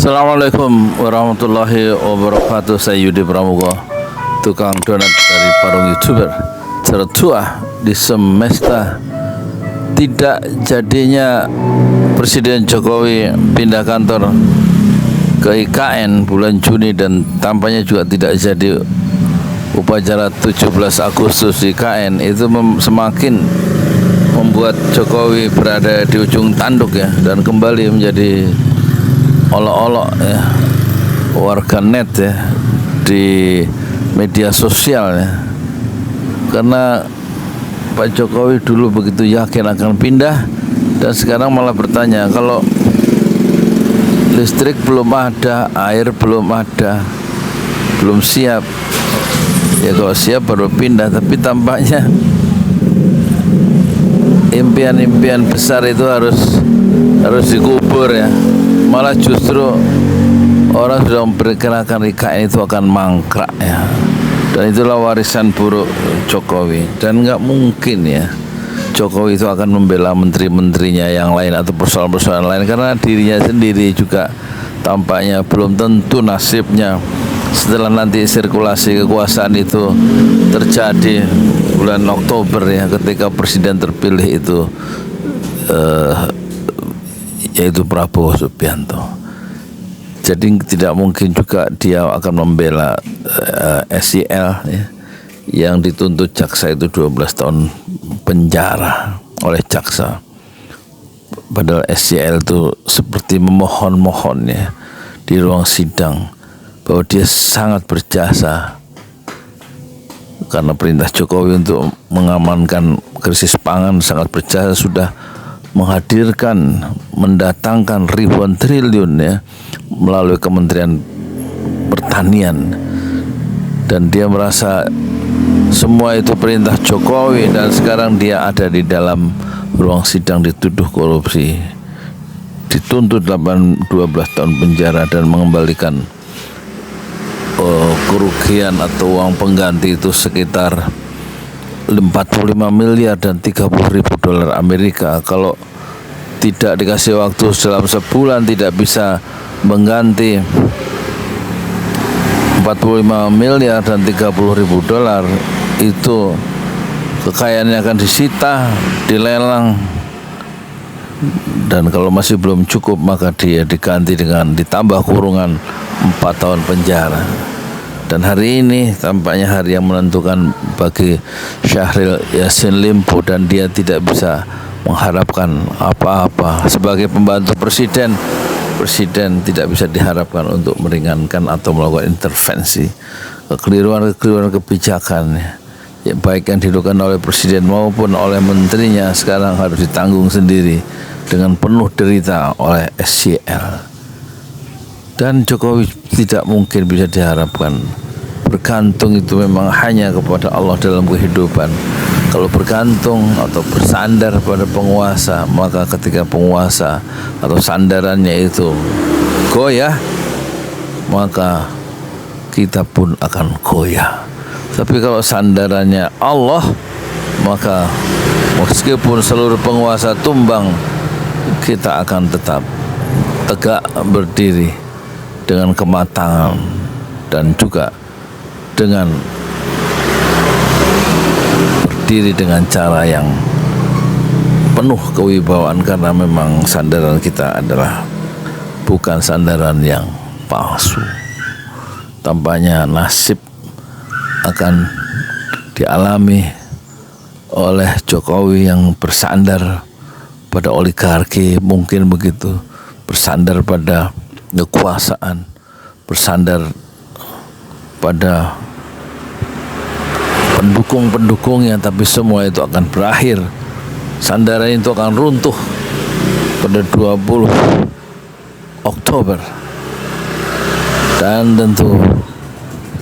Assalamualaikum warahmatullahi wabarakatuh. Saya Yudi Pramuko, tukang donat dari Parung YouTuber tertua di semesta. Tidak jadinya Presiden Jokowi pindah kantor ke IKN bulan Juni, dan tampaknya juga tidak jadi upacara 17 Agustus IKN, itu semakin membuat Jokowi berada di ujung tanduk ya, dan kembali menjadi olok-olok ya, warga net ya, di media sosial ya. Karena Pak Jokowi dulu begitu yakin akan pindah, dan sekarang malah bertanya kalau listrik belum ada, air belum ada, belum siap. Ya kalau siap baru pindah. Tapi tampaknya impian-impian besar itu harus dikubur ya. Malah justru orang sudah memperkirakan IKN itu akan mangkrak ya, dan itulah warisan buruk Jokowi. Dan nggak mungkin ya Jokowi itu akan membela menteri-menterinya yang lain atau persoalan-persoalan lain, karena dirinya sendiri juga tampaknya belum tentu nasibnya setelah nanti sirkulasi kekuasaan itu terjadi bulan Oktober ya, ketika presiden terpilih itu yaitu Prabowo Subianto. Jadi tidak mungkin juga dia akan membela SIL ya, yang dituntut jaksa itu 12 tahun penjara oleh jaksa. Padahal SIL itu seperti memohon-mohon ya di ruang sidang bahwa dia sangat berjasa karena perintah Jokowi untuk mengamankan krisis pangan, sangat berjasa, sudah menghadirkan, mendatangkan ribuan triliun ya melalui Kementerian Pertanian, dan dia merasa semua itu perintah Jokowi, dan sekarang dia ada di dalam ruang sidang dituduh korupsi, dituntut 12 tahun penjara dan mengembalikan kerugian atau uang pengganti itu sekitar 45 miliar dan 30.000 dolar Amerika. Kalau tidak dikasih waktu dalam sebulan tidak bisa mengganti 45 miliar dan 30.000 dolar, itu kekayaannya akan disita, dilelang, dan kalau masih belum cukup maka dia diganti dengan ditambah kurungan 4 tahun penjara. Dan hari ini tampaknya hari yang menentukan bagi Syahril Yassin Limpo, dan dia tidak bisa mengharapkan apa-apa sebagai pembantu presiden. Presiden tidak bisa diharapkan untuk meringankan atau melakukan intervensi. Kekeliruan kebijakan ya, baik yang dilakukan oleh presiden maupun oleh menterinya sekarang harus ditanggung sendiri dengan penuh derita oleh SCL. Dan Jokowi tidak mungkin bisa diharapkan. Bergantung itu memang hanya kepada Allah dalam kehidupan. Kalau bergantung atau bersandar pada penguasa, maka ketika penguasa atau sandarannya itu goyah, maka kita pun akan goyah. Tapi kalau sandarannya Allah, maka meskipun seluruh penguasa tumbang, kita akan tetap tegak berdiri dengan kematangan dan juga dengan berdiri dengan cara yang penuh kewibawaan, karena memang sandaran kita adalah bukan sandaran yang palsu. Tampaknya nasib akan dialami oleh Jokowi yang bersandar pada oligarki, mungkin begitu, bersandar pada kekuasaan, bersandar pada pendukung-pendukungnya, tapi semua itu akan berakhir. Sandaran itu akan runtuh pada 20 Oktober, dan tentu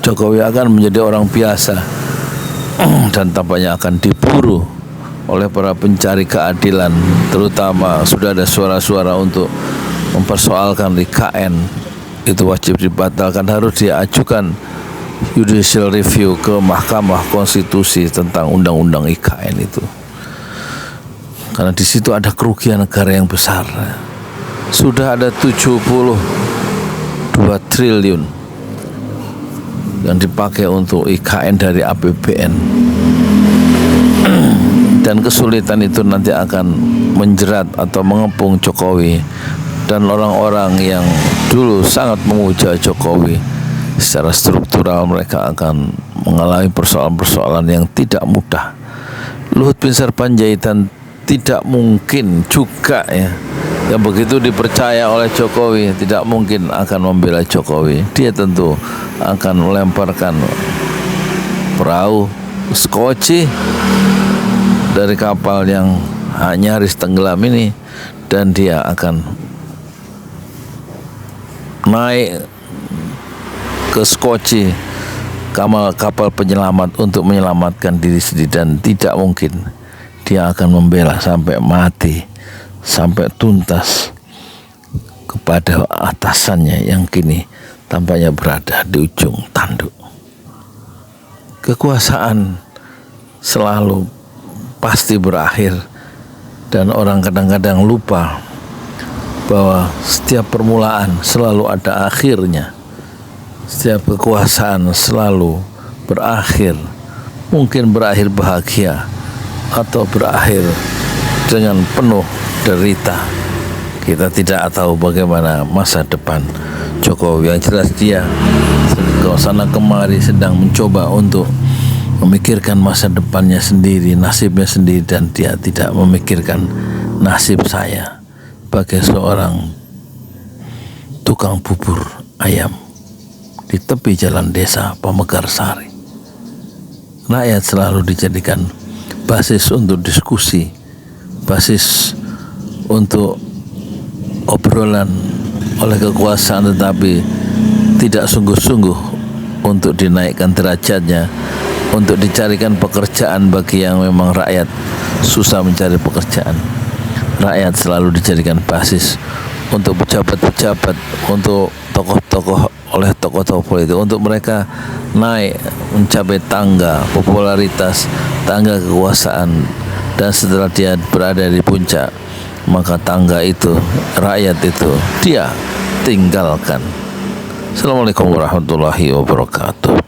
Jokowi akan menjadi orang biasa dan tampaknya akan diburu oleh para pencari keadilan, terutama sudah ada suara-suara untuk mempersoalkan IKN itu wajib dibatalkan, harus diajukan judicial review ke Mahkamah Konstitusi tentang undang-undang IKN itu. Karena di situ ada kerugian negara yang besar. Sudah ada 70 2 triliun yang dipakai untuk IKN dari APBN. Dan kesulitan itu nanti akan menjerat atau mengepung Jokowi dan orang-orang yang dulu sangat memuja Jokowi. Secara struktural mereka akan mengalami persoalan-persoalan yang tidak mudah. Luhut bin Sarpanjaitan tidak mungkin juga ya, yang begitu dipercaya oleh Jokowi, tidak mungkin akan membela Jokowi. Dia tentu akan melemparkan perahu skoci dari kapal yang nyaris tenggelam ini, dan dia akan naik ke skoci kapal penyelamat untuk menyelamatkan diri sendiri, dan tidak mungkin dia akan membela sampai mati, sampai tuntas kepada atasannya yang kini tampaknya berada di ujung tanduk. Kekuasaan selalu pasti berakhir, dan orang kadang-kadang lupa bahwa setiap permulaan selalu ada akhirnya. Setiap kekuasaan selalu berakhir, mungkin berakhir bahagia atau berakhir dengan penuh derita. Kita tidak tahu bagaimana masa depan Jokowi. Yang jelas dia ke sana kemari sedang mencoba untuk memikirkan masa depannya sendiri, nasibnya sendiri, dan dia tidak memikirkan nasib saya sebagai seorang tukang bubur ayam di tepi jalan desa Pamekarsari. Rakyat selalu dijadikan basis untuk diskusi, basis untuk obrolan oleh kekuasaan, tetapi tidak sungguh-sungguh untuk dinaikkan derajatnya, untuk dicarikan pekerjaan bagi yang memang rakyat susah mencari pekerjaan. Rakyat selalu dijadikan basis untuk pejabat-pejabat, untuk tokoh-tokoh, oleh tokoh-tokoh politik, untuk mereka naik mencapai tangga popularitas, tangga kekuasaan, dan setelah dia berada di puncak, maka tangga itu, rakyat itu dia tinggalkan. Assalamualaikum warahmatullahi wabarakatuh.